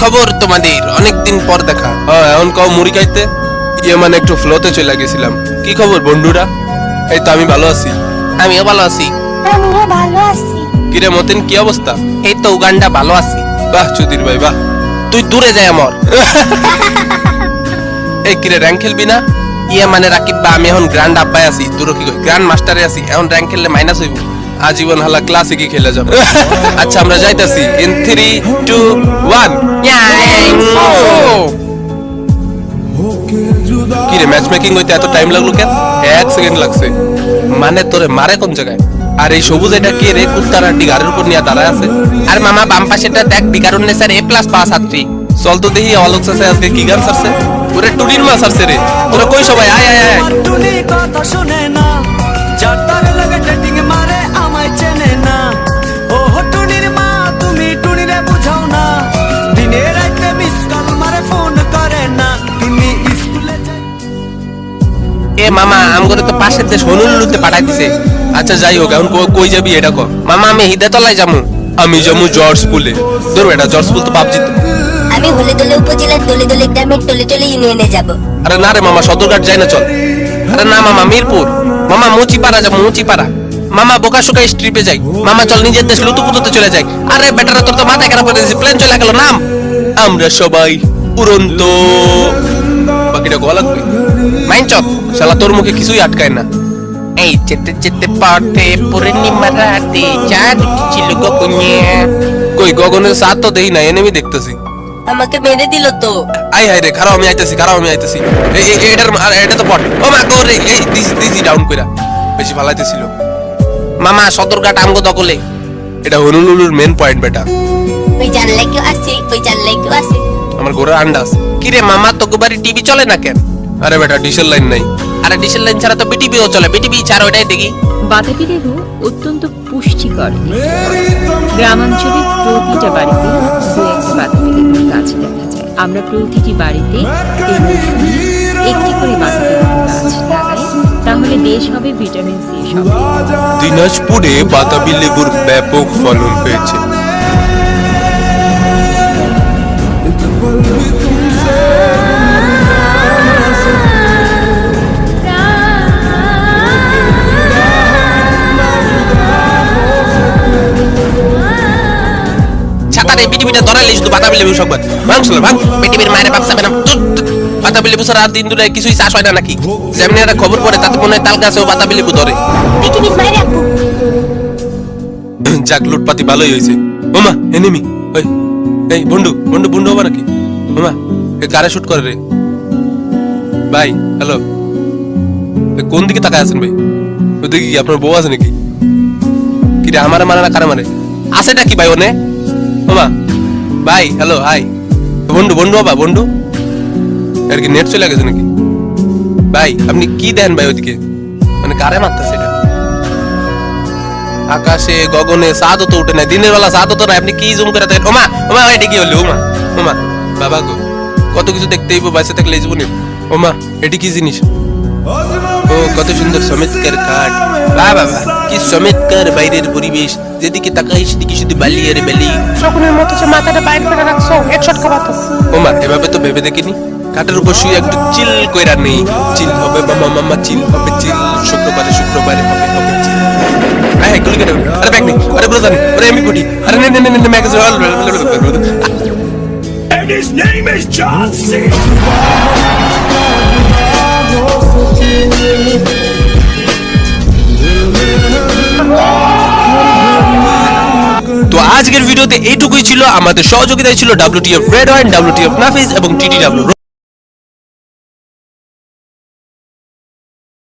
খবর তোমাদের? অনেকদিন পর দেখা। হ্যাঁ, এখন কও মুড়ি খাইতে। মানে একটু ফ্লোতে চলে গেছিলাম। কি খবর বন্ধুরা? এই তো আমি ভালো আছি। আমিও ভালো আছি। আমিও ভালো আছি। কিরে মতিন, কি অবস্থা? এই তো উগান্ডা ভালো আছি। বাহ চুদির ভাই বাহ। তুই দূরে যাই আমার। এই কিরে র্যাঙ্ক খেলবি না? মানে রাকিব বা আমি এখন গ্র্যান্ড আব্বাই আছি। তোর কি কই গ্র্যান্ড মাস্টারে আছি। এখন র্যাঙ্ক খেললে মাইনাস হইব। আজীবন হালা ক্লাসিকই খেলে যাব। আচ্ছা আমরা যাইতাছি ইন 3 2 1। কি রে ম্যাচ মেকিং হইতে এত টাইম লাগলো কেন? 1 সেকেন্ড লাগছে। মানে তোরে মারে কোন জায়গায়? আর এই সবুজ এটা কে রে? কুত্তার আড্ডি গাড়ির উপর নিয়ে দাঁড়ায় আছে। আর মামা বাম পাশেটা দেখ, বিকারুন্নে স্যার A+ পাওয়া ছাত্রী। চল তো দেখি অলোক স্যার আজকে কি গান ছাড়ছে। ওরে টুনির মাছ ছাড়ছে রে। তোরা কই সবাই? আয় আয় আয়। টুনি কথা শুনে না, যার লাগে ডেটিং মারে আমায় চেনে না। ও টুনির মা, তুমি টুনিরে বুঝাও না, দিনে রাতে মিস কল মারে ফোন করে না। তুমি স্কুলে যাই। এ মামা আমগরে তো পাশের দেশ হনুলুতে পাঠাই দিছে। আচ্ছা যাই হোক, এখন কই যাবি এটা কর। মামা আমি হিদাতলায় যামু। আমি যাবো জর্জ পুলে। ধরো এটা জর্জ পুল তো পাবজি তো। আমি হলেদলে উপজেলার দলে গ্রামের টলে ইউনিয়নে যাব। আরে না রে মামা, সদরঘাট যাই না চল। আরে না মামা মিরপুর। মামা মুচিপাড়া যাবো, মুচিপাড়া। মামা বোকাশোকা স্ট্রিপে যাই। মামা চল নিজের দেশ লুতুপুতুতে চলে যাই। আরে বেটারা তোর তো মাথায় খারাপ করে দিয়েছে, প্লেন চলে গেল। নাম আমরা সবাই উড়ন্ত। বাকিটা গোয়া লাগবে। মাইনচক। শালা তোর মুখে কিছুই আটকায় না। এই যেতে যেতে পথে পূর্ণিমা রাতে চাঁদ ছিল গগনে। কই গগনের সাথ তো দেই না, এনেমি দেখতেছি। আমাকে মেরে দিল তো। আই হাই রে, খারাপ আমি আইতাছি, খারাপ আমি আইতাছি। এটা তো পট। ও মা গো রে, এই দিছি ডাউন কইরা। বেশি ফালাইতেছিল। মামা সদরঘাট আমগো দখলে। এটা হনুলুলুর মেন পয়েন্ট বেটা। ওই জানলে কেউ আছে, ওই জানলে কেউ আছে। আমার ঘোড়ার আন্ডাস। কিরে মামা তোকে বাড়ি টিভি চলে না কেন? আরে বেটা ডিশেল লাইন নাই। আরে ডিশেল লাইন ছাড়া তো বিটিভিও চলে। বিটিভি ছাড়া ওটাই দেখি। বাতাবি লেবু অত্যন্ত পুষ্টিকর। গ্রামাঞ্চলের প্রতিটা বাড়িতে দু একটা বাতাবি লেবুর গাছ দেখা যায়। আমরা প্রতিটি বাড়িতে এই মৌসুমে একটি করে বাতাবি লেবু গাছ লাগাই, তাহলে দেশ হবে ভিটামিন সি সমৃদ্ধ। দিনাজপুরে বাতাবি লেবুর ব্যাপক ফলন হয়েছে। ছাতারে বিটিভিটা ধরাইলে শুধু বাতাবি লেবু সংবাদ। ভাঙ শুনলে ভাঙ। বিটিভির মায়ের বাপ যাবে না। বাতাবি লেবু ছাড়া আর দিন দুলে কিছুই চাষ হয় না নাকি? যেমনি একটা খবর পড়ে তাতে মনে হয় তাল গাছেও বাতাবি লেবু ধরে। পৃথিবীর মায়ের আপু। যাক লুটপাতি ভালোই হয়েছে। ওমা এনিমি। ওই এই বন্ধু বন্ধু বন্ধু হবা নাকি? ওমা এ কারে শুট করে রে? ভাই হ্যালো, কোন দিকে তাকায় আছেন ভাই? ওদিকে কি আপনার বউ আছে নাকি? কি রে আমারে মারে না কারে মারে? আছেটা কি ভাই ওনে? ওমা ভাই হ্যালো হাই। বন্ধু বন্ধু হবা বন্ধু? এর কি নেট চলে গেছে নাকি? ভাই আপনি কি দেন ভাই ওদিকে? মানে কারে মারতেছে এটা? আকাশে গগনে চাঁদও তো উঠে নাই, দিনের বেলা চাঁদও তো নাই, আপনি কি জুম করে দেখেন? ওমা ওমা এটা কি হলো? ওমা ওমা বাবা গো, কত কিছু দেখতে হইব বাইসে থাকলে এই জীবনে। ওমা এটি কি জিনিস? ও কত সুন্দর চমৎকার কাঠ। বাহ বাবা কি চমৎকার বাইরের পরিবেশ, যেদিকে তাকাই সেদিকে শুধু বালি আর বালি। শকুনের মতো যে মাথাটা বাইরে করে রাখছো, হেডশট খাওয়াতো। ওমা এভাবে তো ভেবে দেখিনি। কাঠের উপর শুয়ে একটু চিল কইরা নেই। চিল হবে মামা মামা চিল হবে চিল। শুক্রবারে শুক্রবারে হবে হবে চিল। আয় গুলি কেটে। আরে ব্যাগ নেই। আরে ব্রদার নেই। আরে আমি ফুটি। আরে নে নে নে নে magazine. And his name is John C. তো আজকের ভিডিওতে এইটুকুই ছিল। আমাদের সহযোগিতায় ছিল WTF রেড ওয়াইন, WTF নাফিস এবং TTW।